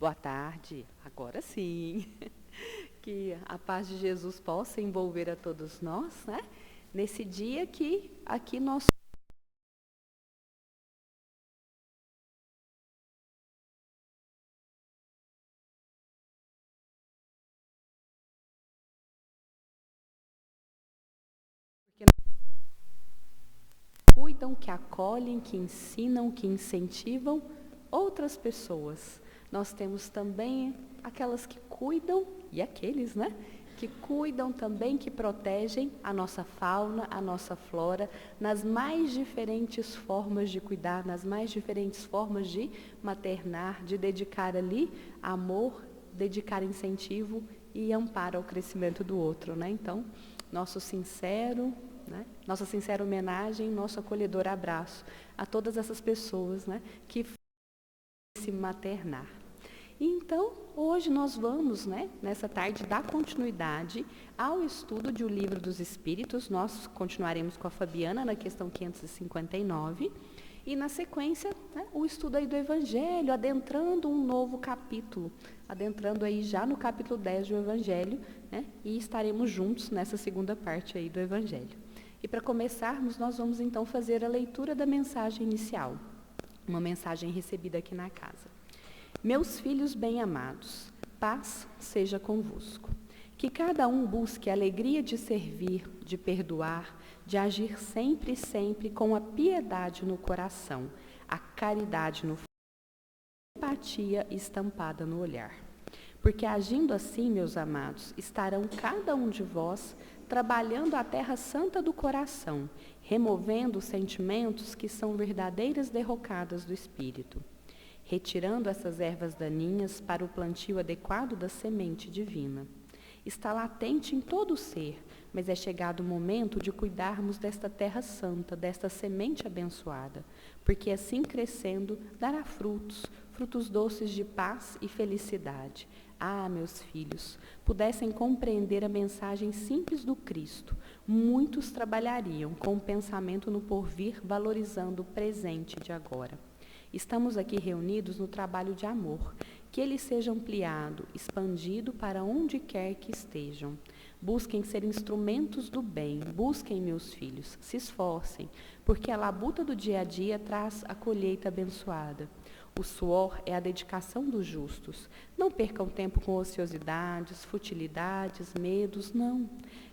Boa tarde, agora sim. Que a paz de Jesus possa envolver a todos nós, né? Nesse dia que aqui nós cuidam, que acolhem, que ensinam, que incentivam outras pessoas. Nós temos também aquelas que cuidam e aqueles, né? Que cuidam também, que protegem a nossa fauna, a nossa flora, nas mais diferentes formas de cuidar, nas mais diferentes formas de maternar, de dedicar ali amor, dedicar incentivo e amparo ao crescimento do outro, né? Então, nossa sincera homenagem, nosso acolhedor abraço a todas essas pessoas, né, que se maternar. Então, hoje nós vamos, né, nessa tarde, dar continuidade ao estudo de O Livro dos Espíritos. Nós continuaremos com a Fabiana na questão 559 e, na sequência, né, o estudo aí do Evangelho, adentrando um novo capítulo, adentrando aí já no capítulo 10 do Evangelho, né, e estaremos juntos nessa segunda parte aí do Evangelho. E para começarmos, nós vamos então fazer a leitura da mensagem inicial, uma mensagem recebida aqui na casa. Meus filhos bem-amados, paz seja convosco. Que cada um busque a alegria de servir, de perdoar, de agir sempre e sempre com a piedade no coração, a caridade no a empatia estampada no olhar. Porque agindo assim, meus amados, estarão cada um de vós trabalhando a terra santa do coração, removendo os sentimentos que são verdadeiras derrocadas do espírito, retirando essas ervas daninhas para o plantio adequado da semente divina. Está latente em todo o ser, mas é chegado o momento de cuidarmos desta terra santa, desta semente abençoada, porque assim crescendo dará frutos, frutos doces de paz e felicidade. Ah, meus filhos, pudessem compreender a mensagem simples do Cristo, muitos trabalhariam com o pensamento no porvir, valorizando o presente de agora. Estamos aqui reunidos no trabalho de amor, que ele seja ampliado, expandido para onde quer que estejam. Busquem ser instrumentos do bem, busquem, meus filhos, se esforcem, porque a labuta do dia a dia traz a colheita abençoada. O suor é a dedicação dos justos. Não percam tempo com ociosidades, futilidades, medos, não.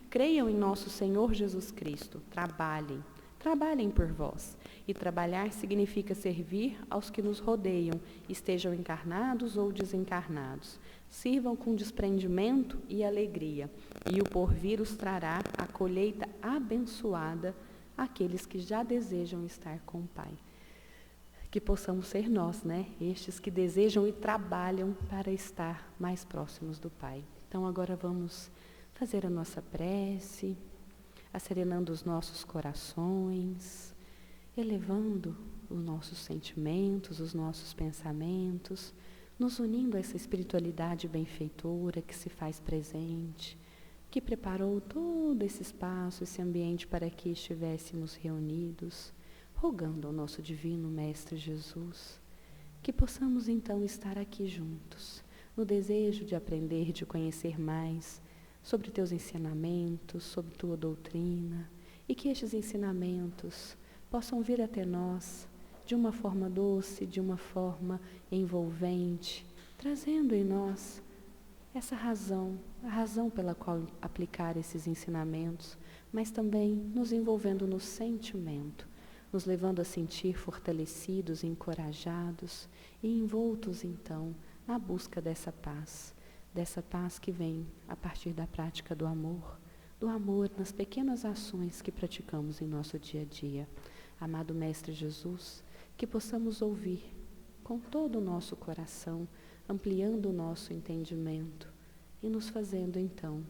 Creiam em nosso Senhor Jesus Cristo, trabalhem. Trabalhem por vós. E trabalhar significa servir aos que nos rodeiam, estejam encarnados ou desencarnados. Sirvam com desprendimento e alegria, e o porvir os trará a colheita abençoada àqueles que já desejam estar com o Pai. Que possamos ser nós, né? Estes que desejam e trabalham para estar mais próximos do Pai. Então agora vamos fazer a nossa prece, acerenando os nossos corações, elevando os nossos sentimentos, os nossos pensamentos, nos unindo a essa espiritualidade benfeitora que se faz presente, que preparou todo esse espaço, esse ambiente para que estivéssemos reunidos, rogando ao nosso divino Mestre Jesus, que possamos então estar aqui juntos, no desejo de aprender, de conhecer mais sobre teus ensinamentos, sobre tua doutrina, e que estes ensinamentos possam vir até nós de uma forma doce, de uma forma envolvente, trazendo em nós essa razão, a razão pela qual aplicar esses ensinamentos, mas também nos envolvendo no sentimento, nos levando a sentir fortalecidos, encorajados e envoltos, então, na busca dessa paz que vem a partir da prática do amor nas pequenas ações que praticamos em nosso dia a dia. Amado Mestre Jesus, que possamos ouvir com todo o nosso coração, ampliando o nosso entendimento e nos fazendo, então,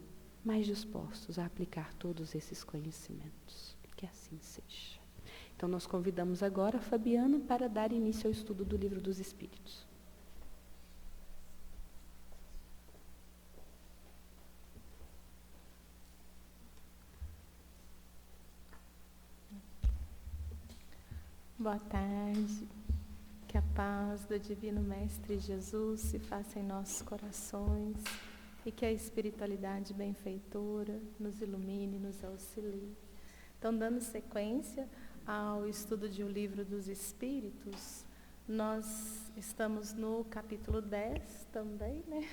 mais dispostos a aplicar todos esses conhecimentos. Que assim seja. Então, nós convidamos agora a Fabiana para dar início ao estudo do Livro dos Espíritos. Boa tarde. Que a paz do Divino Mestre Jesus se faça em nossos corações e que a espiritualidade benfeitora nos ilumine, nos auxilie. Então, dando sequência ao estudo de O Livro dos Espíritos, nós estamos no capítulo 10 também, né?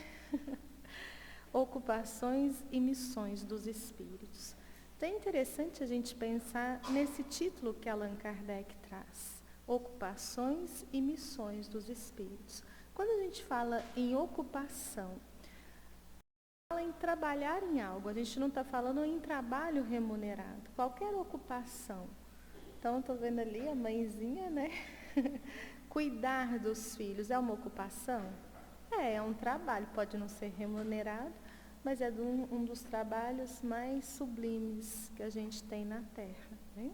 Ocupações e missões dos Espíritos. Então, é interessante a gente pensar nesse título que Allan Kardec traz. Ocupações e missões dos Espíritos. Quando a gente fala em ocupação, fala em trabalhar em algo, a gente não está falando em trabalho remunerado, qualquer ocupação. Então, estou vendo ali a mãezinha, né? Cuidar dos filhos é uma ocupação? É um trabalho, pode não ser remunerado, mas é um dos trabalhos mais sublimes que a gente tem na Terra, né?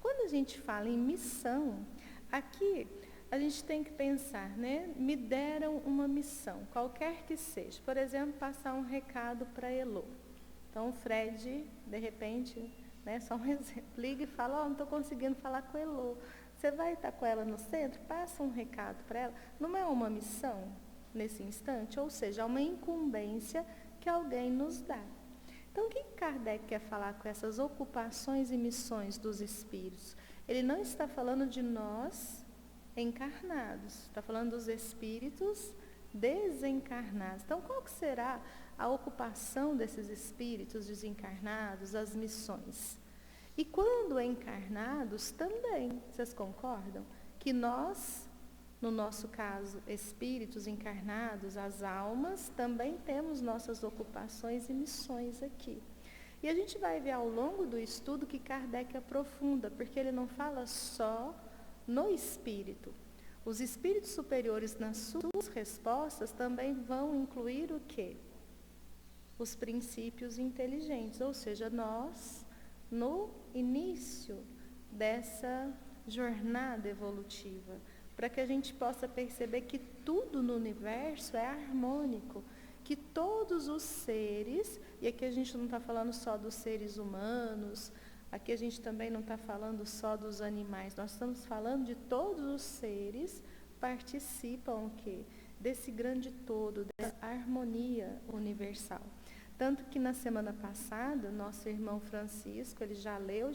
Quando a gente fala em missão, aqui a gente tem que pensar, né? Me deram uma missão, qualquer que seja. Por exemplo, passar um recado para Elô. Então, o Fred, de repente, né, só um exemplo, liga e fala, não estou conseguindo falar com a Elô. Você vai estar com ela no centro? Passa um recado para ela. Não é uma missão nesse instante? Ou seja, é uma incumbência que alguém nos dá. Então, o que Kardec quer falar com essas ocupações e missões dos espíritos? Ele não está falando de nós encarnados, está falando dos espíritos desencarnados. Então, qual que será a ocupação desses espíritos desencarnados, as missões? E quando encarnados, também, vocês concordam? Que nós, no nosso caso, espíritos encarnados, as almas, também temos nossas ocupações e missões aqui. E a gente vai ver ao longo do estudo que Kardec aprofunda, porque ele não fala só no espírito. Os espíritos superiores, nas suas respostas, também vão incluir o quê? Os princípios inteligentes, ou seja, nós, no início dessa jornada evolutiva, para que a gente possa perceber que tudo no universo é harmônico, que todos os seres, e aqui a gente não está falando só dos seres humanos, aqui a gente também não está falando só dos animais, nós estamos falando de todos os seres participam desse grande todo, dessa harmonia universal. Tanto que na semana passada, nosso irmão Francisco, ele já leu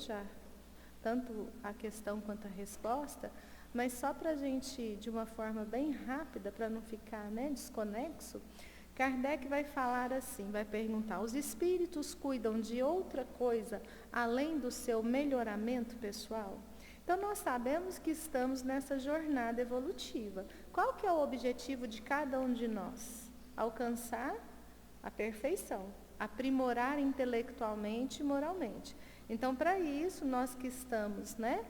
tanto a questão quanto a resposta, mas só para a gente, de uma forma bem rápida, para não ficar, né, desconexo, Kardec vai falar assim, vai perguntar, os espíritos cuidam de outra coisa além do seu melhoramento pessoal? Então, nós sabemos que estamos nessa jornada evolutiva. Qual que é o objetivo de cada um de nós? Alcançar a perfeição, aprimorar intelectualmente e moralmente. Então, para isso, nós que estamos, né,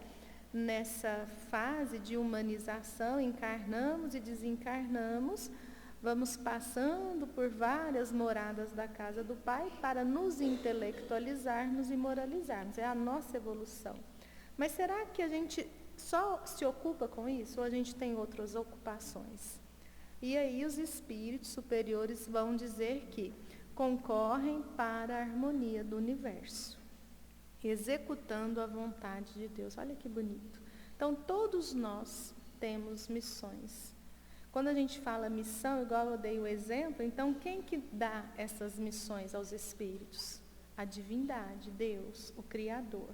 nessa fase de humanização, encarnamos e desencarnamos, vamos passando por várias moradas da casa do Pai para nos intelectualizarmos e moralizarmos. É a nossa evolução. Mas será que a gente só se ocupa com isso ou a gente tem outras ocupações? E aí os espíritos superiores vão dizer que concorrem para a harmonia do universo, executando a vontade de Deus. Olha que bonito. Então, todos nós temos missões. Quando a gente fala missão, igual eu dei o exemplo, então quem que dá essas missões aos espíritos? A divindade, Deus, o Criador.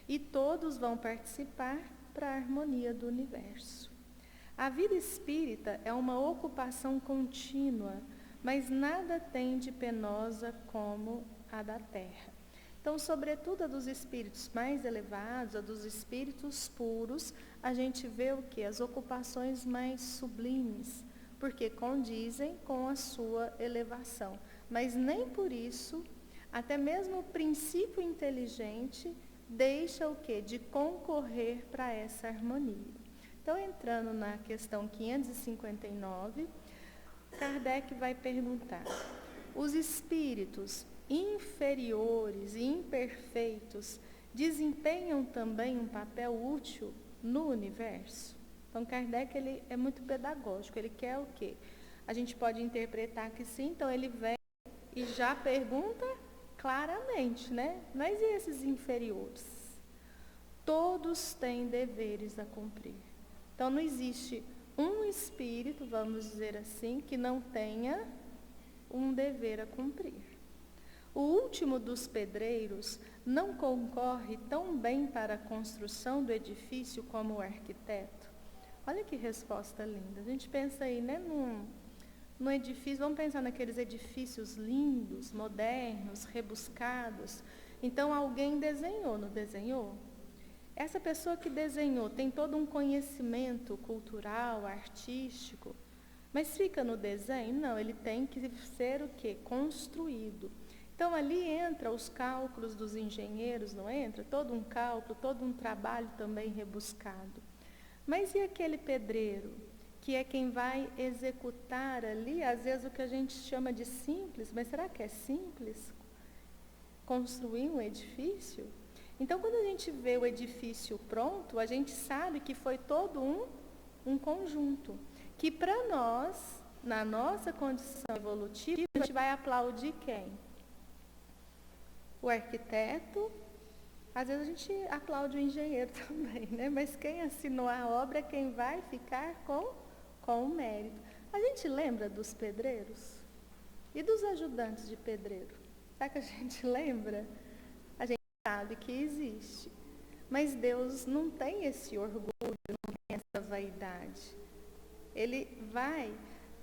E todos vão participar para a harmonia do universo. A vida espírita é uma ocupação contínua, mas nada tem de penosa como a da terra. Então, sobretudo a dos espíritos mais elevados, a dos espíritos puros, a gente vê o quê? As ocupações mais sublimes, porque condizem com a sua elevação. Mas nem por isso, até mesmo o princípio inteligente deixa o quê? De concorrer para essa harmonia. Então, entrando na questão 559, Kardec vai perguntar, os espíritos inferiores e imperfeitos desempenham também um papel útil no universo? Então, Kardec ele é muito pedagógico, ele quer o quê? A gente pode interpretar que sim, então ele vem e já pergunta claramente, né? Mas e esses inferiores? Todos têm deveres a cumprir. Então, não existe um espírito, vamos dizer assim, que não tenha um dever a cumprir. O último dos pedreiros não concorre tão bem para a construção do edifício como o arquiteto. Olha que resposta linda. A gente pensa aí, né, num edifício, vamos pensar naqueles edifícios lindos, modernos, rebuscados. Então, alguém desenhou, não desenhou? Essa pessoa que desenhou tem todo um conhecimento cultural, artístico, mas fica no desenho? Não, ele tem que ser o quê? Construído. Então, ali entra os cálculos dos engenheiros, não entra? Todo um cálculo, todo um trabalho também rebuscado. Mas e aquele pedreiro, que é quem vai executar ali, às vezes o que a gente chama de simples, mas será que é simples? Construir um edifício? Então, quando a gente vê o edifício pronto, a gente sabe que foi todo um conjunto, que para nós, na nossa condição evolutiva, a gente vai aplaudir quem? O arquiteto. Às vezes a gente aplaude o engenheiro também, né? Mas quem assinou a obra é quem vai ficar com o mérito. A gente lembra dos pedreiros? E dos ajudantes de pedreiro? Será que a gente lembra? A gente sabe que existe. Mas Deus não tem esse orgulho, não tem essa vaidade. Ele vai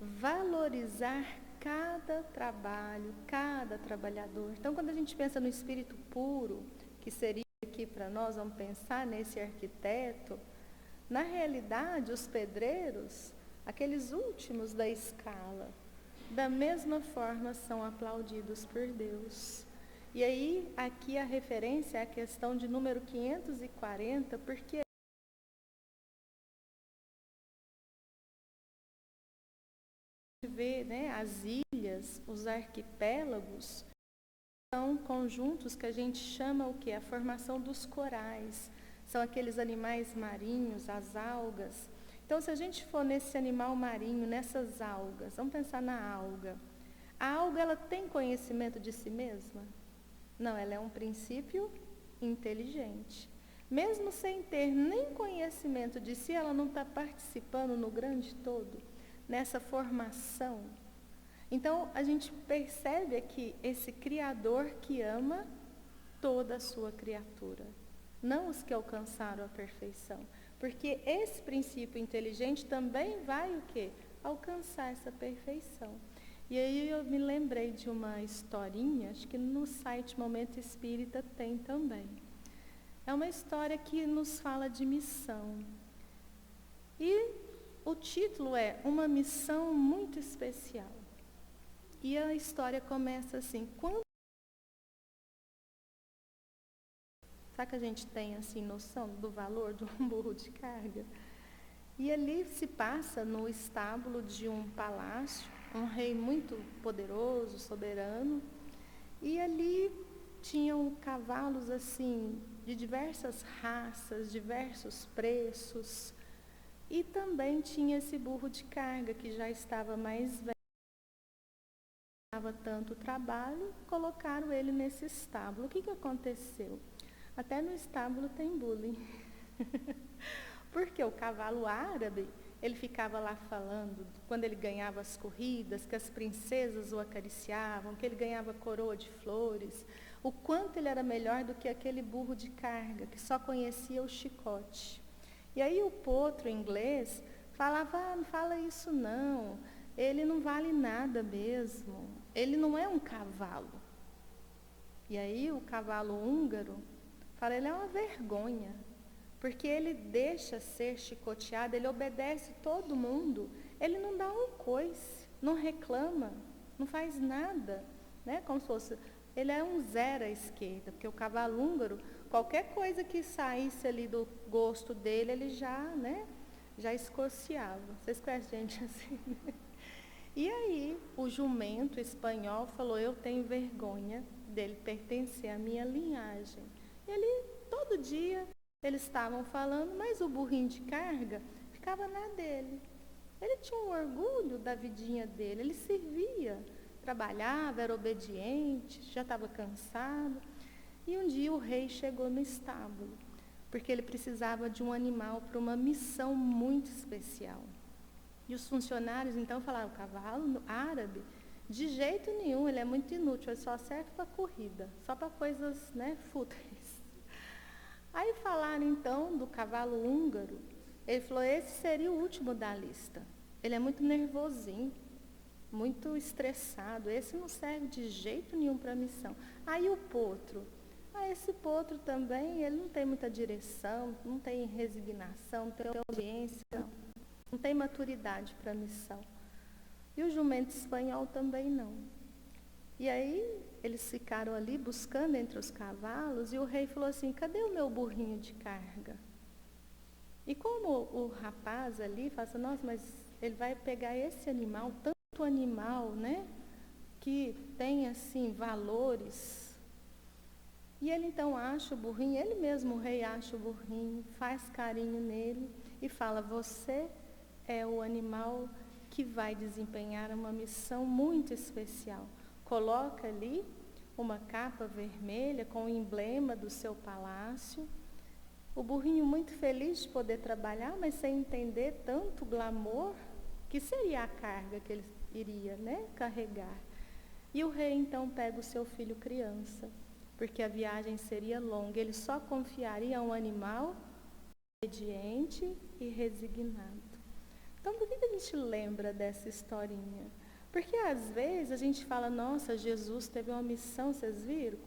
valorizar cada trabalho, cada trabalhador. Então, quando a gente pensa no espírito puro, que seria aqui para nós, vamos pensar nesse arquiteto, na realidade, os pedreiros, aqueles últimos da escala, da mesma forma são aplaudidos por Deus. E aí, aqui a referência é a questão de número 540, porque a gente vê, né, as ilhas, os arquipélagos, são conjuntos que a gente chama o quê? A formação dos corais. São aqueles animais marinhos, as algas. Então, se a gente for nesse animal marinho, nessas algas, vamos pensar na alga. A alga, ela tem conhecimento de si mesma? Não, ela é um princípio inteligente. Mesmo sem ter nem conhecimento de si, ela não está participando no grande todo, nessa formação. Então, a gente percebe aqui esse Criador que ama toda a sua criatura, não os que alcançaram a perfeição. Porque esse princípio inteligente também vai o quê? Alcançar essa perfeição. E aí eu me lembrei de uma historinha, acho que no site Momento Espírita tem também. É uma história que nos fala de missão. E o título é Uma Missão Muito Especial. E a história começa assim, será que a gente tem assim noção do valor de um burro de carga? E ali se passa no estábulo de um palácio, um rei muito poderoso, soberano, e ali tinham cavalos assim, de diversas raças, diversos preços, e também tinha esse burro de carga que já estava mais velho, não dava tanto trabalho, colocaram ele nesse estábulo. O que aconteceu? Até no estábulo tem bullying. Porque o cavalo árabe, ele ficava lá falando, quando ele ganhava as corridas, que as princesas o acariciavam, que ele ganhava coroa de flores, o quanto ele era melhor do que aquele burro de carga, que só conhecia o chicote. E aí o potro inglês falava, não fala isso não, ele não vale nada mesmo, ele não é um cavalo. E aí o cavalo húngaro fala, ele é uma vergonha. Porque ele deixa ser chicoteado, ele obedece todo mundo, ele não dá um coice, não reclama, não faz nada, né? Como se fosse, ele é um zero à esquerda, porque o cavalo húngaro, qualquer coisa que saísse ali do gosto dele, ele já, né, já escociava. Vocês conhecem gente assim? E aí, o jumento espanhol falou, eu tenho vergonha dele pertencer à minha linhagem. E ele, todo dia, eles estavam falando, mas o burrinho de carga ficava na dele. Ele tinha um orgulho da vidinha dele, ele servia, trabalhava, era obediente, já estava cansado. E um dia o rei chegou no estábulo, porque ele precisava de um animal para uma missão muito especial. E os funcionários, então, falaram, o cavalo árabe, de jeito nenhum, ele é muito inútil, ele só serve para corrida, só para coisas, né, fúteis. Aí falaram, então, do cavalo húngaro. Ele falou, esse seria o último da lista. Ele é muito nervosinho, muito estressado, esse não serve de jeito nenhum para a missão. Aí o potro. Esse potro também, ele não tem muita direção, não tem resignação, não tem obediência, não tem maturidade para a missão. E o jumento espanhol também não. E aí eles ficaram ali buscando entre os cavalos e o rei falou assim, cadê o meu burrinho de carga? E como o rapaz ali fala assim, nossa, mas ele vai pegar esse animal, tanto animal, né, que tem assim valores. E ele então acha o burrinho, ele mesmo, o rei, acha o burrinho, faz carinho nele e fala, você é o animal que vai desempenhar uma missão muito especial. Coloca ali uma capa vermelha com o emblema do seu palácio. O burrinho muito feliz de poder trabalhar, mas sem entender tanto glamour, que seria a carga que ele iria, né, carregar. E o rei então pega o seu filho criança, porque a viagem seria longa. Ele só confiaria a um animal obediente e resignado. Então, por que a gente lembra dessa historinha? Porque às vezes a gente fala, nossa, Jesus teve uma missão, vocês viram?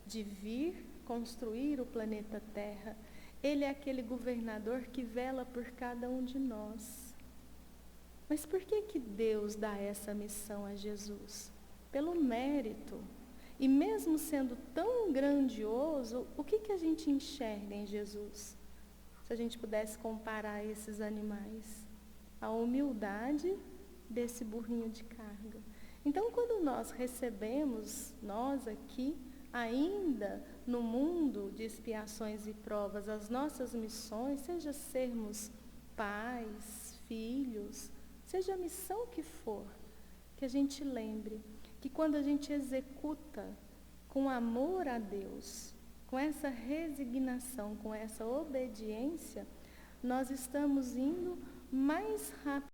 De vir construir o planeta Terra. Ele é aquele governador que vela por cada um de nós. Mas por que Deus dá essa missão a Jesus? Pelo mérito. E mesmo sendo tão grandioso, o que a gente enxerga em Jesus? Se a gente pudesse comparar esses animais. A humildade desse burrinho de carga. Então, quando nós recebemos, nós aqui, ainda no mundo de expiações e provas, as nossas missões, seja sermos pais, filhos, seja a missão que for, que a gente lembre que quando a gente executa com amor a Deus, com essa resignação, com essa obediência, nós estamos indo mais rápido.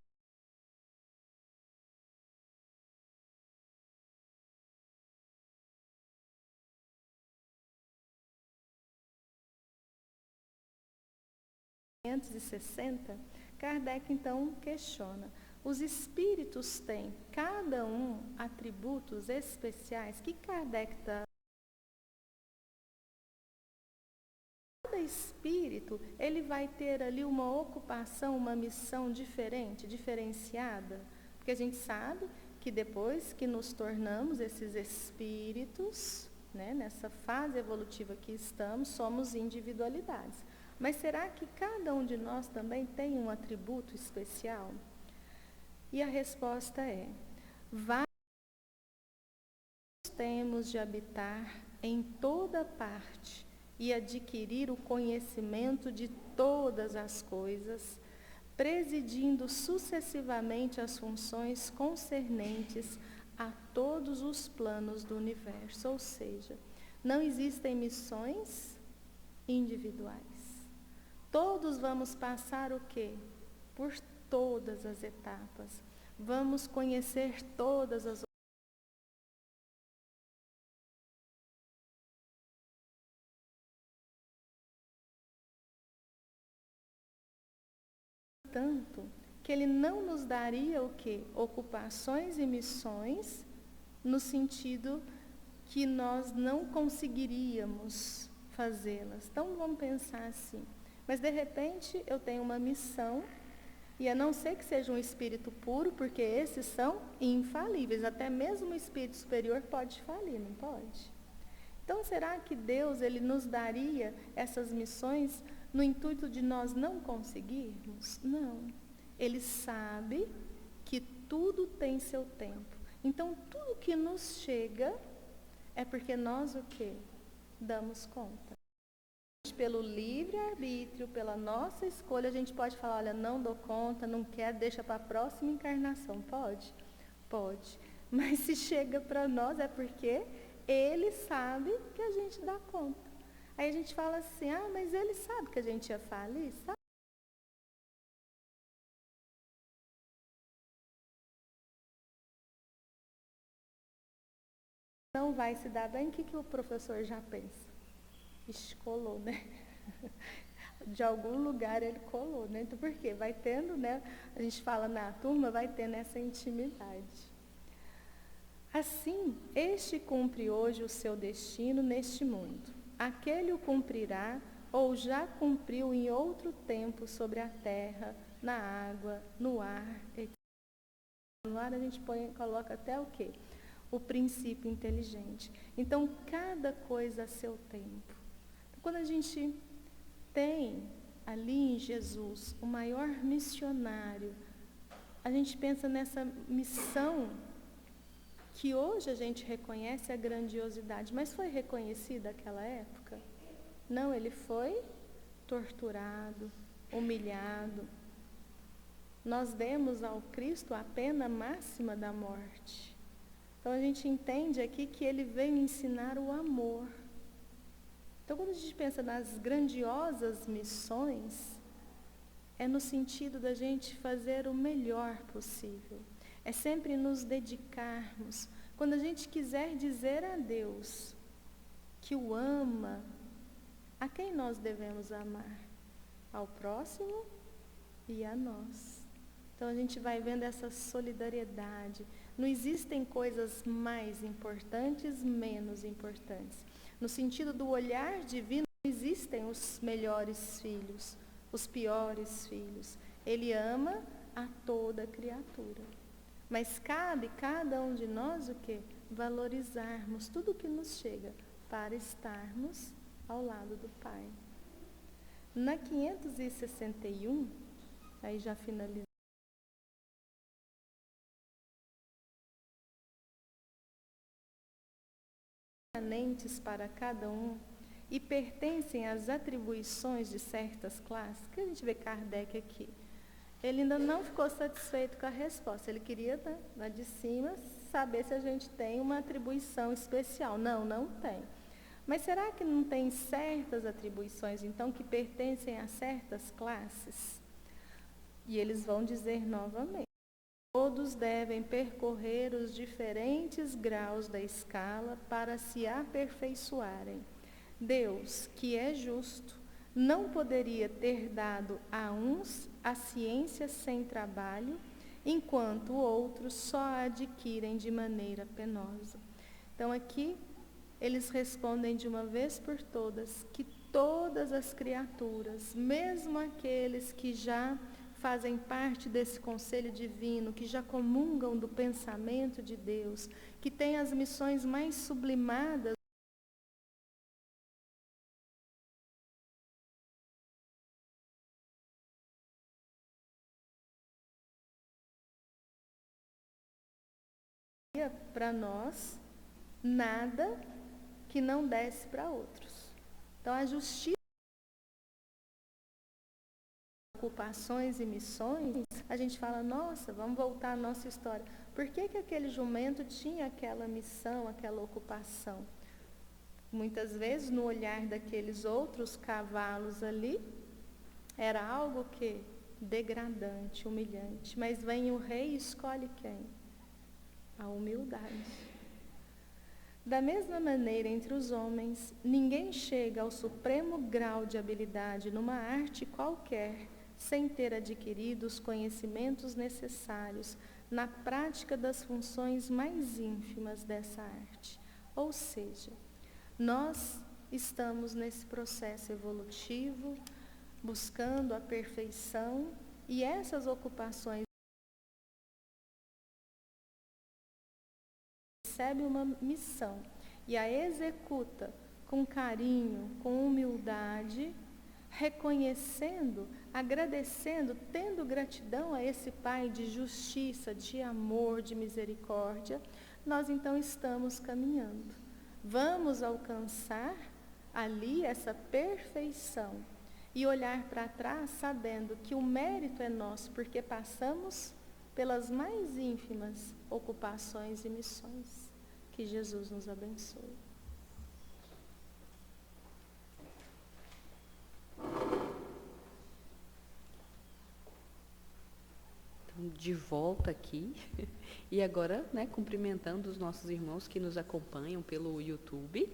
Em 560, Kardec então questiona. Os espíritos têm, cada um, atributos especiais que Kardec está. Cada espírito, ele vai ter ali uma ocupação, uma missão diferente, diferenciada. Porque a gente sabe que depois que nos tornamos esses espíritos, né, nessa fase evolutiva que estamos, somos individualidades. Mas será que cada um de nós também tem um atributo especial? E a resposta é, vários temos de habitar em toda parte e adquirir o conhecimento de todas as coisas, presidindo sucessivamente as funções concernentes a todos os planos do universo. Ou seja, não existem missões individuais. Todos vamos passar o quê? Por todas as etapas. Vamos conhecer todas as tanto que ele não nos daria o quê? Ocupações e missões no sentido que nós não conseguiríamos fazê-las. Então vamos pensar assim. Mas de repente eu tenho uma missão e a não ser que seja um espírito puro, porque esses são infalíveis, até mesmo o espírito superior pode falir, não pode? Então será que Deus ele nos daria essas missões no intuito de nós não conseguirmos? Não. Ele sabe que tudo tem seu tempo. Então tudo que nos chega é porque nós o quê? Damos conta. Pelo livre-arbítrio, pela nossa escolha, a gente pode falar, olha, não dou conta, não quero, deixa para a próxima encarnação. Pode? Pode. Mas se chega para nós é porque ele sabe que a gente dá conta. Aí a gente fala assim, mas ele sabe que a gente ia falir? Sabe? não vai se dar bem, o que o professor já pensa? Ixi, colou, né? De algum lugar ele colou, né? Então, por quê? Vai tendo, né? A gente fala na turma, vai tendo essa intimidade. Assim, este cumpre hoje o seu destino neste mundo. Aquele o cumprirá ou já cumpriu em outro tempo sobre a terra, na água, no ar, etc. No ar a gente coloca até o quê? O princípio inteligente. Então, cada coisa a seu tempo. Quando a gente tem ali em Jesus o maior missionário, a gente pensa nessa missão que hoje a gente reconhece a grandiosidade, mas foi reconhecida naquela época? Não, ele foi torturado, humilhado. Nós demos ao Cristo a pena máxima da morte. Então a gente entende aqui que ele veio ensinar o amor. Então quando a gente pensa nas grandiosas missões, é no sentido da gente fazer o melhor possível. É sempre nos dedicarmos. Quando a gente quiser dizer a Deus que o ama, a quem nós devemos amar? Ao próximo e a nós. Então a gente vai vendo essa solidariedade. Não existem coisas mais importantes, menos importantes. No sentido do olhar divino, não existem os melhores filhos, os piores filhos. Ele ama a toda criatura. Mas cabe cada um de nós o quê? Valorizarmos tudo que nos chega para estarmos ao lado do Pai. Na 561, aí já finalizando, permanentes para cada um e pertencem às atribuições de certas classes, que a gente vê Kardec aqui. Ele ainda não ficou satisfeito com a resposta. Ele queria, lá de cima, saber se a gente tem uma atribuição especial. Não, não tem. Mas será que não tem certas atribuições, então, que pertencem a certas classes? E eles vão dizer novamente. Todos devem percorrer os diferentes graus da escala para se aperfeiçoarem. Deus, que é justo, não poderia ter dado a uns a ciência sem trabalho, enquanto outros só a adquirem de maneira penosa. Então aqui eles respondem de uma vez por todas que todas as criaturas, mesmo aqueles que já fazem parte desse conselho divino, que já comungam do pensamento de Deus, que têm as missões mais sublimadas, para nós, nada que não desse para outros. Então, a justiça, ocupações e missões, a gente fala, nossa, vamos voltar à nossa história. Por que aquele jumento tinha aquela missão, aquela ocupação? Muitas vezes, no olhar daqueles outros cavalos ali, era algo que degradante, humilhante. Mas vem o rei e escolhe quem? A humildade. Da mesma maneira, entre os homens, ninguém chega ao supremo grau de habilidade numa arte qualquer, sem ter adquirido os conhecimentos necessários na prática das funções mais ínfimas dessa arte. Ou seja, nós estamos nesse processo evolutivo, buscando a perfeição, e essas ocupações recebe uma missão e a executa com carinho, com humildade, reconhecendo, agradecendo, tendo gratidão a esse Pai de justiça, de amor, de misericórdia, nós então estamos caminhando. Vamos alcançar ali essa perfeição e olhar para trás sabendo que o mérito é nosso, porque passamos pelas mais ínfimas ocupações e missões. Que Jesus nos abençoe. de volta aqui e agora, né, cumprimentando os nossos irmãos que nos acompanham pelo YouTube,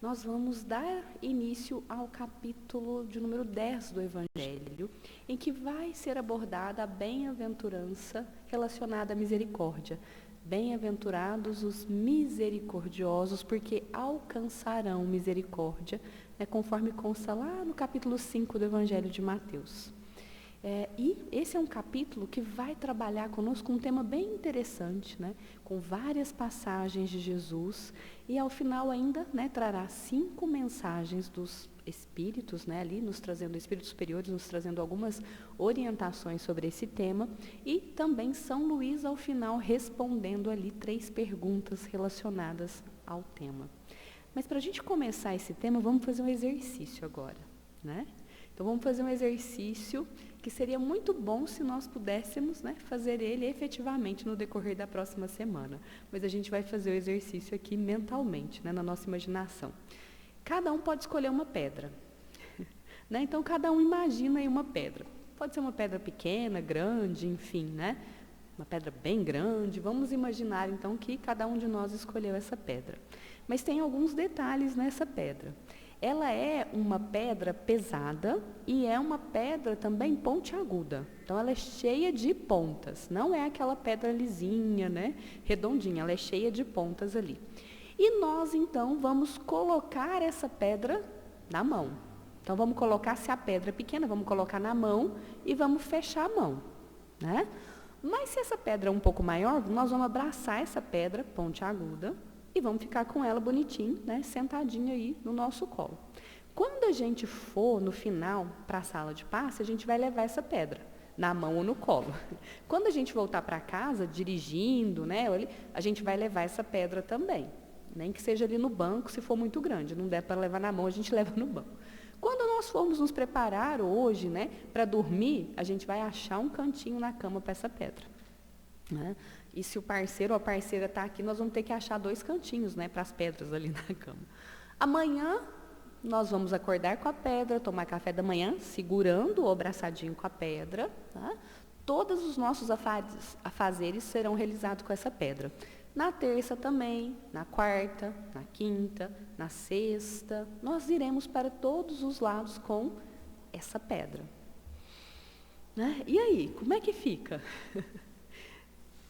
nós vamos dar início ao capítulo de número 10 do Evangelho, em que vai ser abordada a bem-aventurança relacionada à misericórdia. Bem-aventurados os misericordiosos, porque alcançarão misericórdia, né, conforme consta lá no capítulo 5 do Evangelho de Mateus. E esse é um capítulo que vai trabalhar conosco um tema bem interessante, né, com várias passagens de Jesus, e ao final ainda, né, trará 5 mensagens dos Espíritos, né, ali nos trazendo, Espíritos superiores, nos trazendo algumas orientações sobre esse tema, e também São Luís ao final respondendo ali 3 perguntas relacionadas ao tema. Mas para a gente começar esse tema, vamos fazer um exercício agora, né? Então vamos fazer um exercício que seria muito bom se nós pudéssemos, né, fazer ele efetivamente no decorrer da próxima semana. Mas a gente vai fazer o exercício aqui mentalmente, né, na nossa imaginação. Cada um pode escolher uma pedra. Né? Então cada um imagina aí uma pedra. Pode ser uma pedra pequena, grande, enfim, né? Uma pedra bem grande. Vamos imaginar então que cada um de nós escolheu essa pedra. Mas tem alguns detalhes nessa pedra. Ela é uma pedra pesada e é uma pedra também pontiaguda. Então, ela é cheia de pontas. Não é aquela pedra lisinha, né, redondinha. Ela é cheia de pontas ali. E nós, então, vamos colocar essa pedra na mão. Então, vamos colocar, se a pedra é pequena, vamos colocar na mão e vamos fechar a mão, né? Mas se essa pedra é um pouco maior, nós vamos abraçar essa pedra pontiaguda e vamos ficar com ela bonitinho, né, sentadinha aí no nosso colo. Quando a gente for, no final, para a sala de passe, a gente vai levar essa pedra na mão ou no colo. Quando a gente voltar para casa, dirigindo, né, a gente vai levar essa pedra também. Nem que seja ali no banco, se for muito grande. Não der para levar na mão, a gente leva no banco. Quando nós formos nos preparar hoje, né, para dormir, a gente vai achar um cantinho na cama para essa pedra. Né? E se o parceiro ou a parceira está aqui, nós vamos ter que achar 2 cantinhos, né, para as pedras ali na cama. Amanhã, nós vamos acordar com a pedra, tomar café da manhã, segurando ou abraçadinho com a pedra. Tá? Todos os nossos afazeres serão realizados com essa pedra. Na terça também, na quarta, na quinta, na sexta, nós iremos para todos os lados com essa pedra. Né? E aí, como é que fica?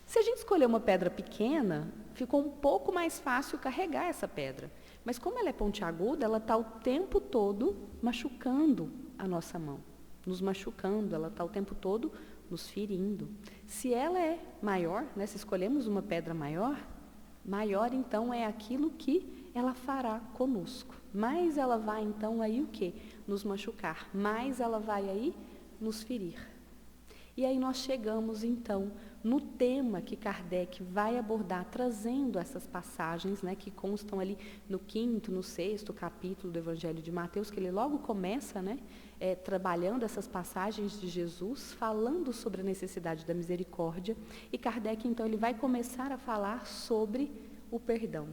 Se a gente escolher uma pedra pequena, ficou um pouco mais fácil carregar essa pedra. Mas como ela é pontiaguda, ela está o tempo todo machucando a nossa mão. Nos machucando, ela está o tempo todo nos ferindo. Se ela é maior, né, se escolhemos uma pedra maior, maior então é aquilo que ela fará conosco. Mais ela vai então aí o quê? Nos machucar. Mais ela vai aí nos ferir. E aí nós chegamos então no tema que Kardec vai abordar, trazendo essas passagens, né, que constam ali no 5º, no 6º capítulo do Evangelho de Mateus, que ele logo começa, né, trabalhando essas passagens de Jesus, falando sobre a necessidade da misericórdia, e Kardec então ele vai começar a falar sobre o perdão.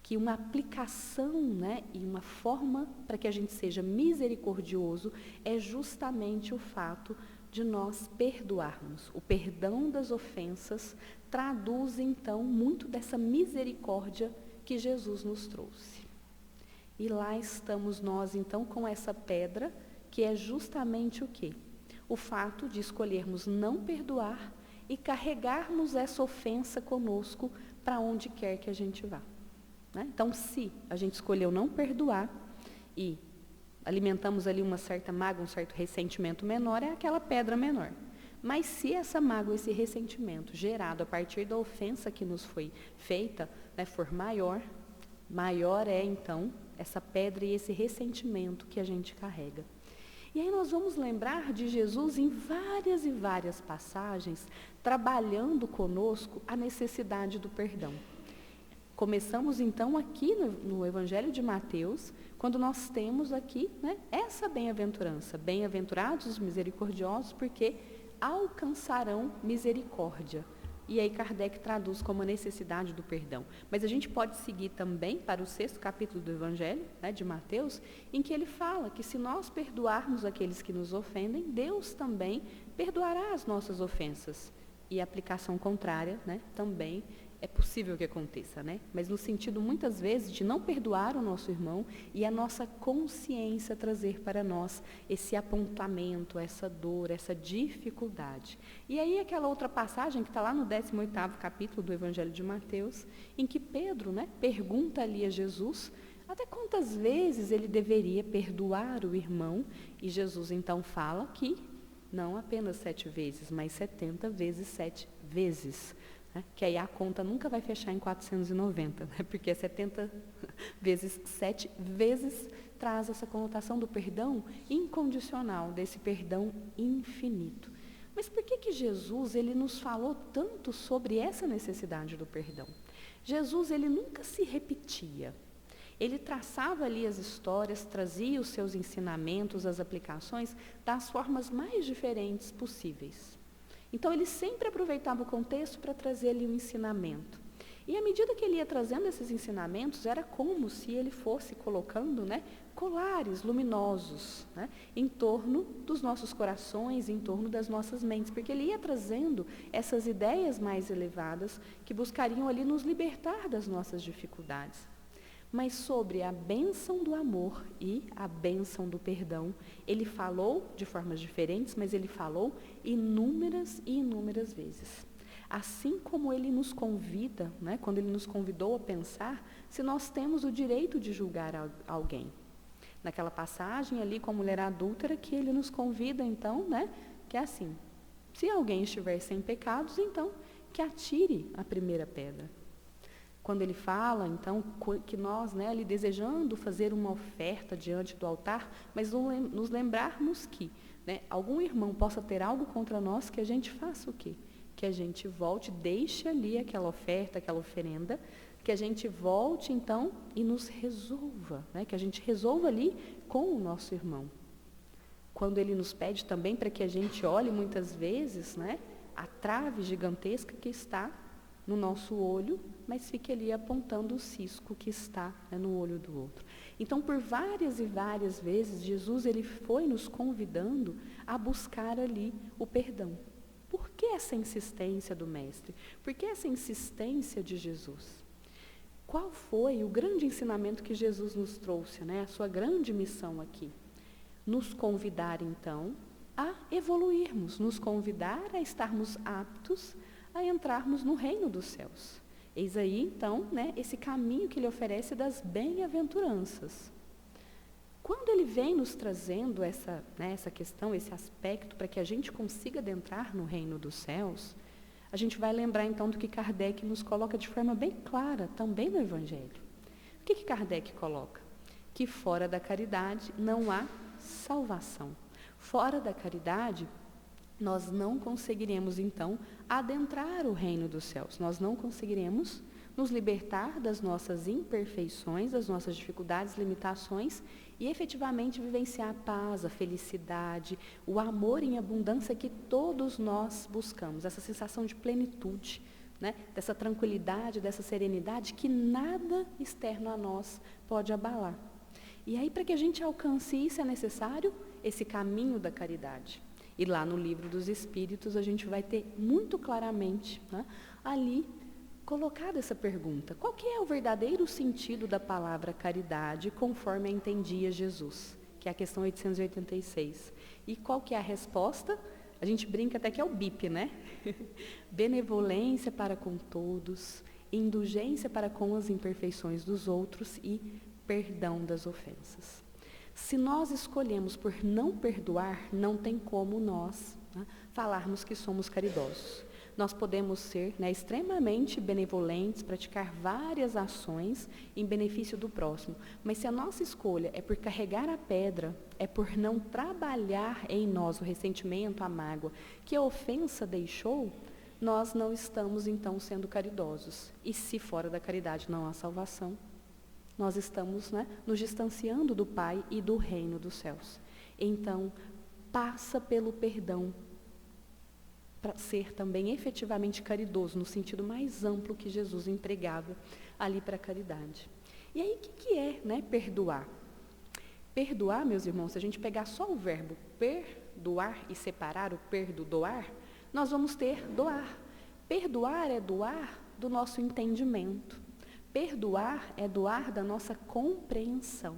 Que uma aplicação, né, e uma forma para que a gente seja misericordioso é justamente o fato de nós perdoarmos. O perdão das ofensas traduz, então, muito dessa misericórdia que Jesus nos trouxe. E lá estamos nós, então, com essa pedra, que é justamente o quê? O fato de escolhermos não perdoar e carregarmos essa ofensa conosco para onde quer que a gente vá. Né? Então, se a gente escolheu não perdoar e alimentamos ali uma certa mágoa, um certo ressentimento menor, é aquela pedra menor. Mas se essa mágoa, esse ressentimento gerado a partir da ofensa que nos foi feita, né, for maior, maior é então essa pedra e esse ressentimento que a gente carrega. E aí nós vamos lembrar de Jesus em várias e várias passagens, trabalhando conosco a necessidade do perdão. Começamos então aqui no Evangelho de Mateus, quando nós temos aqui, né, essa bem-aventurança. Bem-aventurados os misericordiosos, porque alcançarão misericórdia. e aí Kardec traduz como a necessidade do perdão. Mas a gente pode seguir também para o 6º capítulo do Evangelho, né, de Mateus, em que ele fala que se nós perdoarmos aqueles que nos ofendem, Deus também perdoará as nossas ofensas. E a aplicação contrária, né, também é possível que aconteça, né? Mas no sentido, muitas vezes, de não perdoar o nosso irmão e a nossa consciência trazer para nós esse apontamento, essa dor, essa dificuldade. E aí aquela outra passagem que está lá no 18º capítulo do Evangelho de Mateus, em que Pedro, né, pergunta ali a Jesus até quantas vezes ele deveria perdoar o irmão, e Jesus então fala que não apenas 7 vezes, mas 70 vezes 7 vezes. Que aí a conta nunca vai fechar em 490, né? Porque 70 vezes 7 vezes traz essa conotação do perdão incondicional, desse perdão infinito. Mas por que Jesus ele nos falou tanto sobre essa necessidade do perdão? Jesus ele nunca se repetia. Ele traçava ali as histórias, trazia os seus ensinamentos, as aplicações, das formas mais diferentes possíveis. Então, ele sempre aproveitava o contexto para trazer ali um ensinamento. E à medida que ele ia trazendo esses ensinamentos, era como se ele fosse colocando, né, colares luminosos, né, em torno dos nossos corações, em torno das nossas mentes, porque ele ia trazendo essas ideias mais elevadas que buscariam ali nos libertar das nossas dificuldades. Mas sobre a bênção do amor e a bênção do perdão, ele falou de formas diferentes, mas ele falou inúmeras e inúmeras vezes. Assim como ele nos convida, né, quando ele nos convidou a pensar se nós temos o direito de julgar alguém. Naquela passagem ali com a mulher adúltera, que ele nos convida então, né, que é assim, se alguém estiver sem pecados, então que atire a primeira pedra. Quando ele fala, então, que nós, né, ali desejando fazer uma oferta diante do altar, mas nos lembrarmos que, né, algum irmão possa ter algo contra nós, que a gente faça o quê? Que a gente volte, deixe ali aquela oferta, aquela oferenda, que a gente volte, então, e nos resolva, né, que a gente resolva ali com o nosso irmão. Quando ele nos pede também para que a gente olhe, muitas vezes, né, a trave gigantesca que está no nosso olho, mas fique ali apontando o cisco que está, né, no olho do outro. Então, por várias e várias vezes, Jesus ele foi nos convidando a buscar ali o perdão. Por que essa insistência do Mestre? Por que essa insistência de Jesus? Qual foi o grande ensinamento que Jesus nos trouxe, né, a sua grande missão aqui? Nos convidar, então, a evoluirmos, nos convidar a estarmos aptos a entrarmos no reino dos céus. Eis aí, então, né, esse caminho que ele oferece das bem-aventuranças. Quando ele vem nos trazendo essa questão, esse aspecto, para que a gente consiga adentrar no reino dos céus, a gente vai lembrar, então, do que Kardec nos coloca de forma bem clara, também no Evangelho. O que Kardec coloca? Que fora da caridade não há salvação. Fora da caridade, nós não conseguiremos, então, adentrar o reino dos céus. Nós não conseguiremos nos libertar das nossas imperfeições, das nossas dificuldades, limitações e efetivamente vivenciar a paz, a felicidade, o amor em abundância que todos nós buscamos, essa sensação de plenitude, né? Dessa tranquilidade, dessa serenidade que nada externo a nós pode abalar. E aí, para que a gente alcance isso, é necessário esse caminho da caridade. E lá no Livro dos Espíritos, a gente vai ter muito claramente, né, ali colocada essa pergunta. Qual que é o verdadeiro sentido da palavra caridade, conforme a entendia Jesus? Que é a questão 886. E qual que é a resposta? A gente brinca até que é o BIP, né? Benevolência para com todos, indulgência para com as imperfeições dos outros e perdão das ofensas. Se nós escolhemos por não perdoar, não tem como nós, né, falarmos que somos caridosos. Nós podemos ser, né, extremamente benevolentes, praticar várias ações em benefício do próximo, mas se a nossa escolha é por carregar a pedra, é por não trabalhar em nós o ressentimento, a mágoa que a ofensa deixou, nós não estamos então sendo caridosos. E se fora da caridade não há salvação, nós estamos, né, nos distanciando do Pai e do reino dos céus. Então, passa pelo perdão. para ser também efetivamente caridoso, no sentido mais amplo que Jesus empregava ali para a caridade. E aí, o que é, né, perdoar? Perdoar, meus irmãos, se a gente pegar só o verbo perdoar e separar o perdoar, nós vamos ter doar. Perdoar é doar do nosso entendimento. Perdoar é doar da nossa compreensão.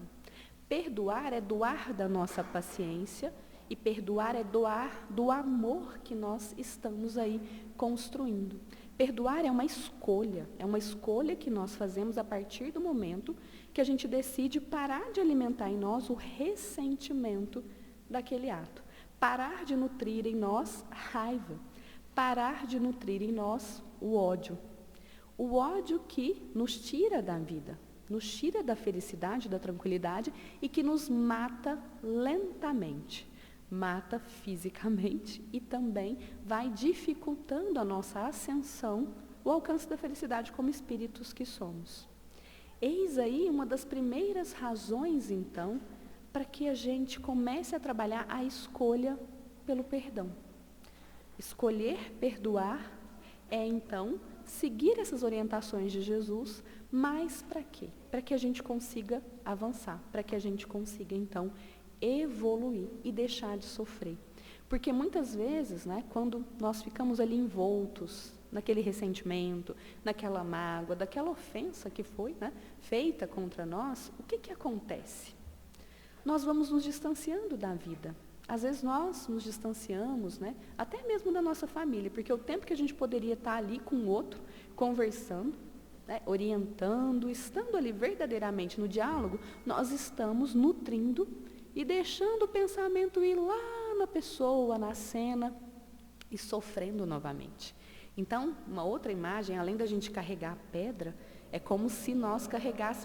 Perdoar é doar da nossa paciência. E perdoar é doar do amor que nós estamos aí construindo. Perdoar é uma escolha que nós fazemos a partir do momento que a gente decide parar de alimentar em nós o ressentimento daquele ato. Parar de nutrir em nós a raiva. Parar de nutrir em nós o ódio. O ódio que nos tira da vida, nos tira da felicidade, da tranquilidade e que nos mata lentamente. Mata fisicamente e também vai dificultando a nossa ascensão, o alcance da felicidade como espíritos que somos. Eis aí uma das primeiras razões, então, para que a gente comece a trabalhar a escolha pelo perdão. Escolher perdoar é, então, seguir essas orientações de Jesus, mas para quê? Para que a gente consiga avançar, para que a gente consiga, então, evoluir e deixar de sofrer. Porque muitas vezes, né, quando nós ficamos ali envoltos naquele ressentimento, naquela mágoa, daquela ofensa que foi, né, feita contra nós, o que acontece? Nós vamos nos distanciando da vida. Às vezes nós nos distanciamos, né, até mesmo da nossa família, porque o tempo que a gente poderia estar ali com o outro, conversando, né, orientando, estando ali verdadeiramente no diálogo, nós estamos nutrindo e deixando o pensamento ir lá na pessoa, na cena, e sofrendo novamente. Então, uma outra imagem, além da gente carregar a pedra, é como se nós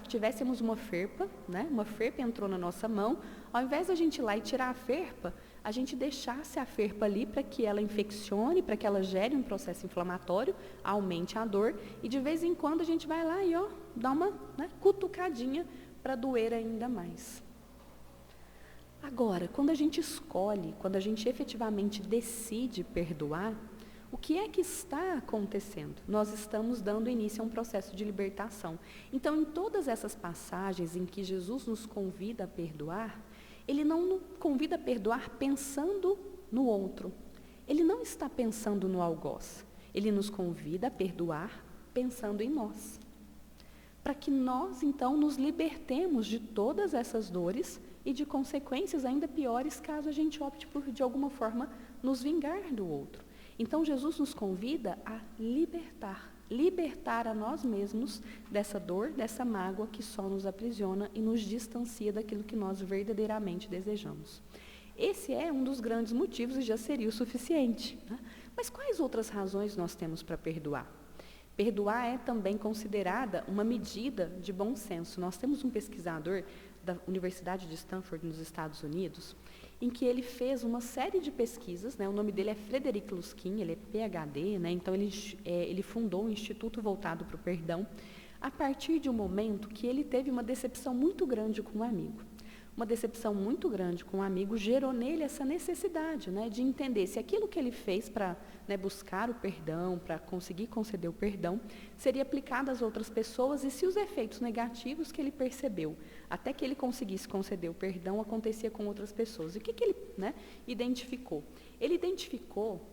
tivéssemos uma ferpa, né? Uma ferpa entrou na nossa mão, ao invés da gente ir lá e tirar a ferpa, a gente deixasse a ferpa ali para que ela infeccione, para que ela gere um processo inflamatório, aumente a dor, e de vez em quando a gente vai lá e dá uma, né, cutucadinha para doer ainda mais. Agora, quando a gente escolhe, quando a gente efetivamente decide perdoar, o que é que está acontecendo? Nós estamos dando início a um processo de libertação. Então, em todas essas passagens em que Jesus nos convida a perdoar, Ele não nos convida a perdoar pensando no outro. Ele não está pensando no algoz. Ele nos convida a perdoar pensando em nós. Para que nós, então, nos libertemos de todas essas dores e de consequências ainda piores caso a gente opte por, de alguma forma, nos vingar do outro. Então, Jesus nos convida a libertar a nós mesmos dessa dor, dessa mágoa que só nos aprisiona e nos distancia daquilo que nós verdadeiramente desejamos. Esse é um dos grandes motivos e já seria o suficiente, né? Mas quais outras razões nós temos para perdoar? Perdoar é também considerada uma medida de bom senso. Nós temos um pesquisador da Universidade de Stanford, nos Estados Unidos, em que ele fez uma série de pesquisas, né? O nome dele é Frederic Luskin, ele é PhD, né? Então ele fundou um instituto voltado para o perdão, a partir de um momento que ele teve uma decepção muito grande com um amigo. Uma decepção muito grande com um amigo gerou nele essa necessidade, né, de entender se aquilo que ele fez para, né, buscar o perdão, para conseguir conceder o perdão, seria aplicado às outras pessoas e se os efeitos negativos que ele percebeu, até que ele conseguisse conceder o perdão, acontecia com outras pessoas. E o que ele, né, identificou? Ele identificou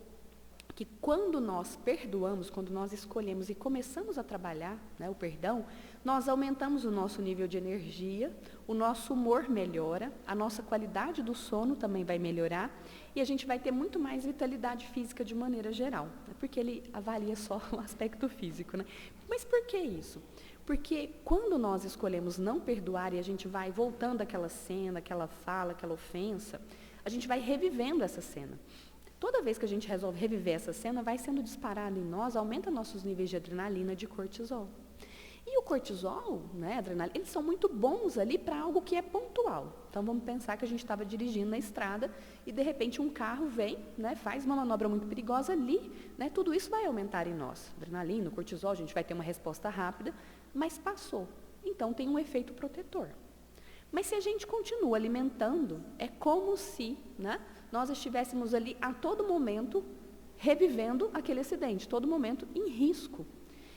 que quando nós perdoamos, quando nós escolhemos e começamos a trabalhar, né, o perdão, nós aumentamos o nosso nível de energia, o nosso humor melhora, a nossa qualidade do sono também vai melhorar e a gente vai ter muito mais vitalidade física de maneira geral, né, porque ele avalia só o aspecto físico, né? Mas por que isso? Porque quando nós escolhemos não perdoar e a gente vai voltando àquela cena, aquela fala, aquela ofensa, a gente vai revivendo essa cena. Toda vez que a gente resolve reviver essa cena, vai sendo disparado em nós, aumenta nossos níveis de adrenalina, de cortisol. E o cortisol, né, a adrenalina, eles são muito bons ali para algo que é pontual. Então, vamos pensar que a gente estava dirigindo na estrada e, de repente, um carro vem, né, faz uma manobra muito perigosa ali, né, tudo isso vai aumentar em nós. Adrenalina, cortisol, a gente vai ter uma resposta rápida, mas passou. Então, tem um efeito protetor. Mas se a gente continua alimentando, é como se, né, nós estivéssemos ali a todo momento revivendo aquele acidente, todo momento em risco.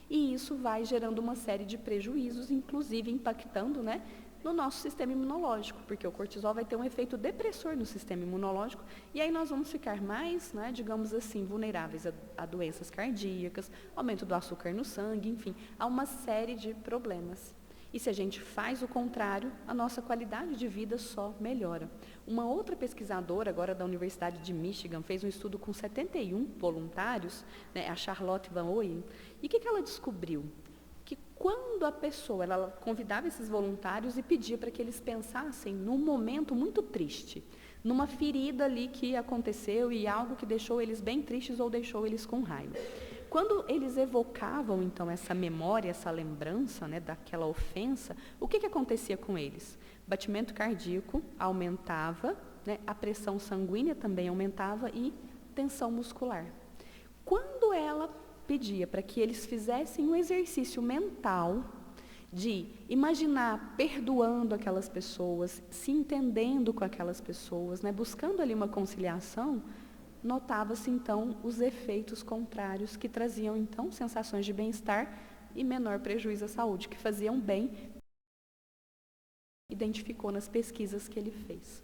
E isso vai gerando uma série de prejuízos, inclusive impactando, né, no nosso sistema imunológico, porque o cortisol vai ter um efeito depressor no sistema imunológico, e aí nós vamos ficar mais, né, digamos assim, vulneráveis a doenças cardíacas, aumento do açúcar no sangue, enfim, a uma série de problemas. E se a gente faz o contrário, a nossa qualidade de vida só melhora. Uma outra pesquisadora, agora da Universidade de Michigan, fez um estudo com 71 voluntários, né, a Charlotte Van Ooyen, e o que ela descobriu? Que quando a pessoa, ela convidava esses voluntários e pedia para que eles pensassem num momento muito triste, numa ferida ali que aconteceu e algo que deixou eles bem tristes ou deixou eles com raiva. Quando eles evocavam, então, essa memória, essa lembrança, né, daquela ofensa, o que acontecia com eles? Batimento cardíaco aumentava, né, a pressão sanguínea também aumentava e tensão muscular. Quando ela pedia para que eles fizessem um exercício mental de imaginar perdoando aquelas pessoas, se entendendo com aquelas pessoas, né, buscando ali uma conciliação, notava-se então os efeitos contrários que traziam então sensações de bem-estar e menor prejuízo à saúde, que faziam bem, identificou nas pesquisas que ele fez.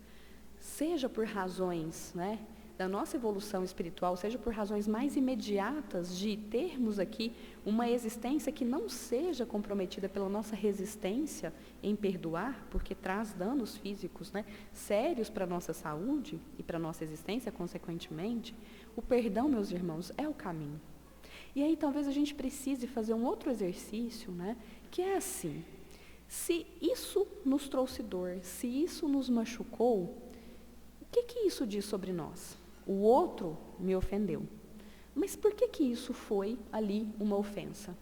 Seja por razões, né, da nossa evolução espiritual, seja por razões mais imediatas de termos aqui uma existência que não seja comprometida pela nossa resistência em perdoar, porque traz danos físicos, né, sérios para a nossa saúde e para a nossa existência, consequentemente, o perdão, meus irmãos, é o caminho. E aí talvez a gente precise fazer um outro exercício, né, que é assim, se isso nos trouxe dor, se isso nos machucou, o que isso diz sobre nós? O outro me ofendeu. Mas por que isso foi ali uma ofensa?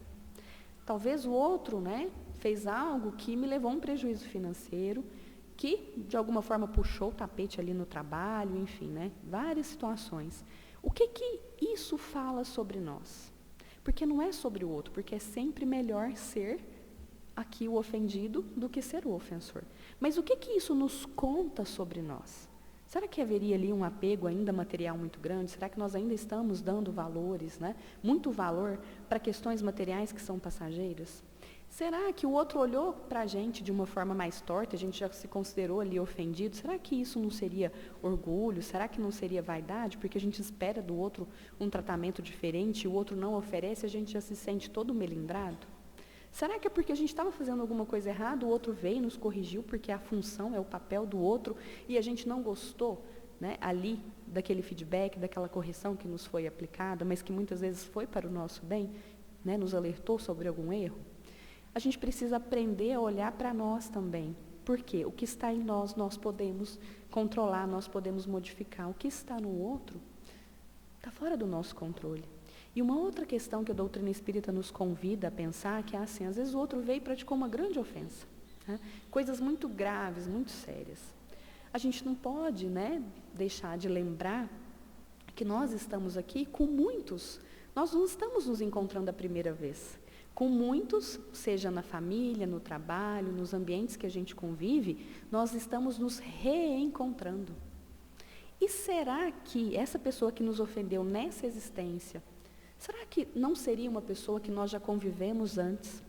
Talvez o outro, né, fez algo que me levou a um prejuízo financeiro, que de alguma forma puxou o tapete ali no trabalho, enfim, né, várias situações. O que isso fala sobre nós? Porque não é sobre o outro, porque é sempre melhor ser aqui o ofendido do que ser o ofensor. Mas o que isso nos conta sobre nós? Será que haveria ali um apego ainda material muito grande? Será que nós ainda estamos dando valores, né? Muito valor para questões materiais que são passageiras? Será que o outro olhou para a gente de uma forma mais torta, a gente já se considerou ali ofendido? Será que isso não seria orgulho? Será que não seria vaidade? Porque a gente espera do outro um tratamento diferente e o outro não oferece, a gente já se sente todo melindrado? Será que é porque a gente estava fazendo alguma coisa errada, o outro veio e nos corrigiu, porque a função é o papel do outro, e a gente não gostou, né, ali daquele feedback, daquela correção que nos foi aplicada, mas que muitas vezes foi para o nosso bem, né, nos alertou sobre algum erro? A gente precisa aprender a olhar para nós também. Por quê? O que está em nós, nós podemos controlar, nós podemos modificar. O que está no outro está fora do nosso controle. E uma outra questão que a doutrina espírita nos convida a pensar, que é assim, às vezes o outro veio e praticou uma grande ofensa, né? Coisas muito graves, muito sérias. A gente não pode, né, deixar de lembrar que nós estamos aqui com muitos, nós não estamos nos encontrando a primeira vez. Com muitos, seja na família, no trabalho, nos ambientes que a gente convive, nós estamos nos reencontrando. E será que essa pessoa que nos ofendeu nessa existência, será que não seria uma pessoa que nós já convivemos antes?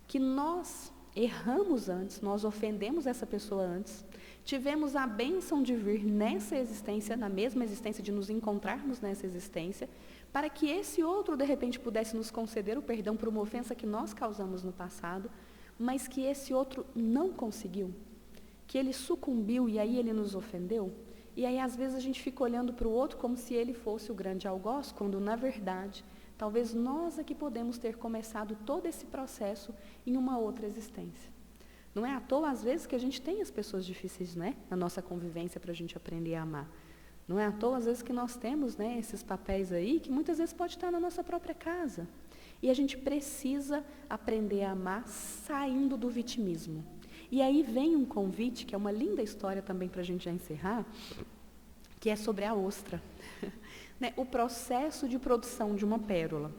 Que nós erramos antes, nós ofendemos essa pessoa antes, tivemos a bênção de vir nessa existência, na mesma existência, de nos encontrarmos nessa existência, para que esse outro, de repente, pudesse nos conceder o perdão por uma ofensa que nós causamos no passado, mas que esse outro não conseguiu, que ele sucumbiu e aí ele nos ofendeu. E aí, às vezes, a gente fica olhando para o outro como se ele fosse o grande algoz, quando, na verdade, talvez nós aqui podemos ter começado todo esse processo em uma outra existência. Não é à toa, às vezes, que a gente tem as pessoas difíceis, né, na nossa convivência para a gente aprender a amar. Não é à toa, às vezes, que nós temos, né, esses papéis aí, que muitas vezes pode estar na nossa própria casa. E a gente precisa aprender a amar saindo do vitimismo. E aí vem um convite, que é uma linda história também para a gente já encerrar, que é sobre a ostra. Né? O processo de produção de uma pérola.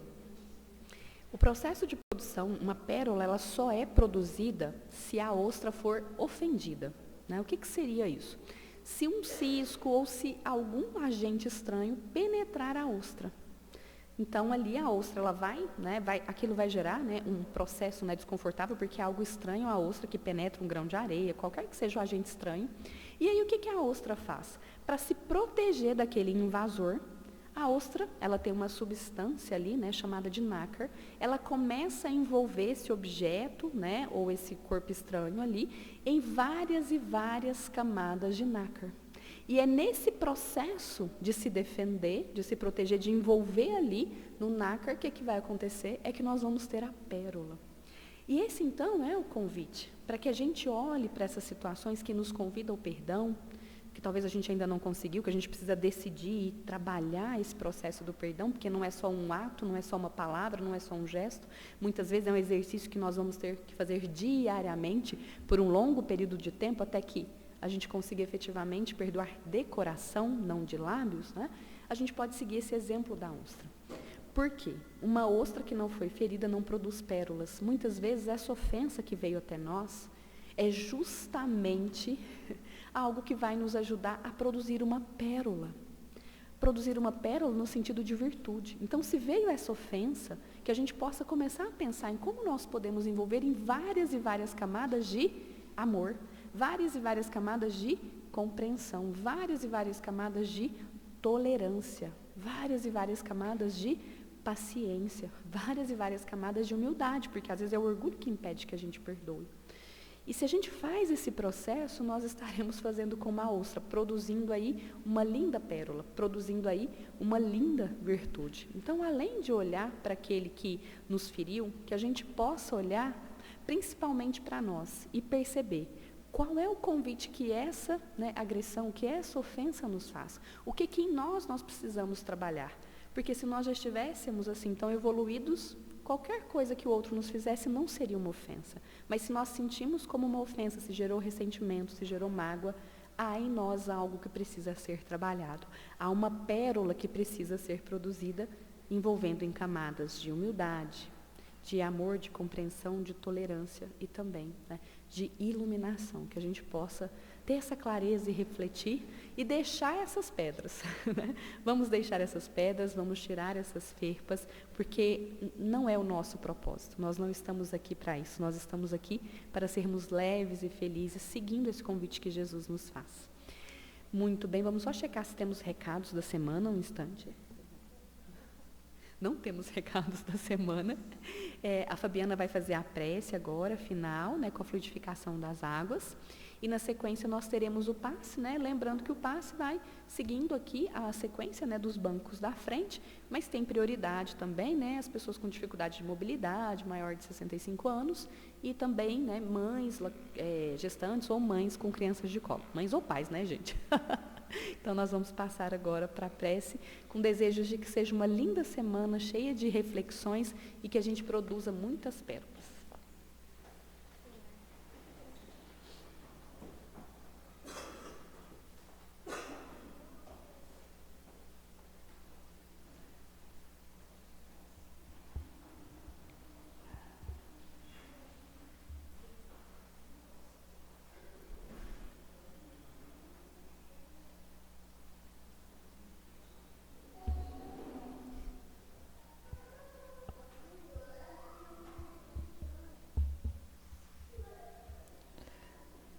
O processo de produção, uma pérola, ela só é produzida se a ostra for ofendida. Né? O que seria isso? se um cisco ou se algum agente estranho penetrar a ostra. Então, ali a ostra, ela vai, né, aquilo vai gerar, né, um processo, né, desconfortável, porque é algo estranho a ostra que penetra um grão de areia, qualquer que seja o agente estranho. E aí, o que a ostra faz? Para se proteger daquele invasor, a ostra, ela tem uma substância ali, né, chamada de nácar, ela começa a envolver esse objeto, né, ou esse corpo estranho ali, em várias e várias camadas de nácar. E é nesse processo de se defender, de se proteger, de envolver ali no nácar, que vai acontecer? É que nós vamos ter a pérola. E esse, então, é o convite, para que a gente olhe para essas situações que nos convidam ao perdão, que talvez a gente ainda não conseguiu, que a gente precisa decidir e trabalhar esse processo do perdão, porque não é só um ato, não é só uma palavra, não é só um gesto. Muitas vezes é um exercício que nós vamos ter que fazer diariamente, por um longo período de tempo, até que a gente consiga efetivamente perdoar de coração, não de lábios, né? A gente pode seguir esse exemplo da ostra. Por quê? Uma ostra que não foi ferida não produz pérolas. Muitas vezes essa ofensa que veio até nós é justamente algo que vai nos ajudar a produzir uma pérola. Produzir uma pérola no sentido de virtude. Então, se veio essa ofensa, que a gente possa começar a pensar em como nós podemos envolver em várias e várias camadas de amor, várias e várias camadas de compreensão, várias e várias camadas de tolerância, várias e várias camadas de paciência, várias e várias camadas de humildade, porque às vezes é o orgulho que impede que a gente perdoe. E se a gente faz esse processo, nós estaremos fazendo como a ostra, produzindo aí uma linda pérola, produzindo aí uma linda virtude. Então, além de olhar para aquele que nos feriu, que a gente possa olhar principalmente para nós e perceber qual é o convite que essa, né, agressão, que essa ofensa nos faz. O que em nós precisamos trabalhar. Porque se nós já estivéssemos assim tão evoluídos, qualquer coisa que o outro nos fizesse não seria uma ofensa. Mas se nós sentimos como uma ofensa, se gerou ressentimento, se gerou mágoa, há em nós algo que precisa ser trabalhado. Há uma pérola que precisa ser produzida, envolvendo em camadas de humildade, de amor, de compreensão, de tolerância e também, né, de iluminação, que a gente possa ter essa clareza e refletir e deixar essas pedras. Né? Vamos deixar essas pedras, vamos tirar essas ferpas, porque não é o nosso propósito. Nós não estamos aqui para isso. Nós estamos aqui para sermos leves e felizes, seguindo esse convite que Jesus nos faz. Muito bem, vamos só checar se temos recados da semana, um instante. Não temos recados da semana. A Fabiana vai fazer a prece agora, final, né, com a fluidificação das águas. E na sequência nós teremos o passe, né? Lembrando que o passe vai seguindo aqui a sequência, né, dos bancos da frente, mas tem prioridade também, né, as pessoas com dificuldade de mobilidade, maior de 65 anos, e também, né, mães, gestantes ou mães com crianças de colo. Mães ou pais, né, gente? Então, nós vamos passar agora para a prece, com desejos de que seja uma linda semana, cheia de reflexões e que a gente produza muitas pérolas.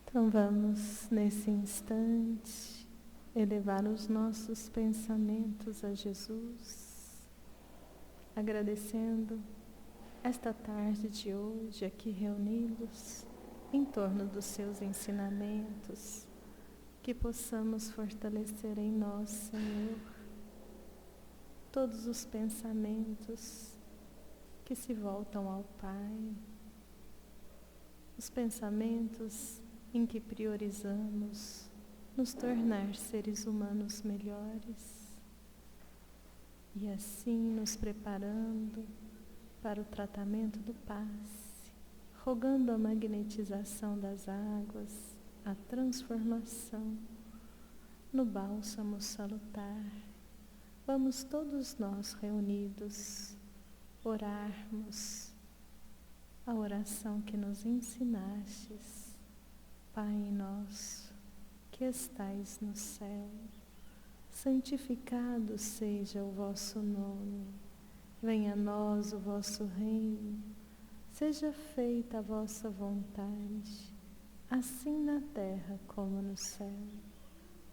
Então vamos, nesse instante, elevar os nossos pensamentos a Jesus, agradecendo esta tarde de hoje aqui reunidos em torno dos seus ensinamentos, que possamos fortalecer em nós, Senhor, todos os pensamentos que se voltam ao Pai, os pensamentos em que priorizamos nos tornar seres humanos melhores e assim nos preparando para o tratamento do passe, rogando a magnetização das águas, a transformação no bálsamo salutar. Vamos todos nós reunidos orarmos a oração que nos ensinastes. Pai nosso, que estais no céu. Santificado seja o vosso nome. Venha a nós o vosso reino. Seja feita a vossa vontade, assim na terra como no céu.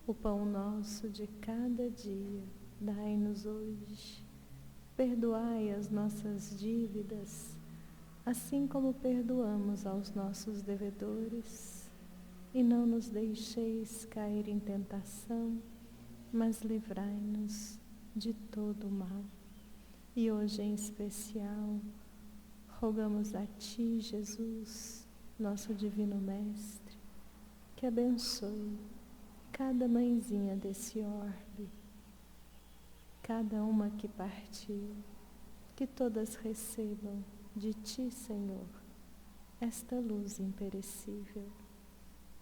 O pão nosso de cada dia, dai-nos hoje. Perdoai as nossas dívidas, assim como perdoamos aos nossos devedores. E não nos deixeis cair em tentação, mas livrai-nos de todo o mal. E hoje em especial, rogamos a Ti, Jesus, nosso Divino Mestre, que abençoe cada mãezinha desse orbe, cada uma que partiu, que todas recebam de Ti, Senhor, esta luz imperecível.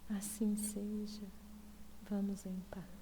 Assim seja. Vamos em paz.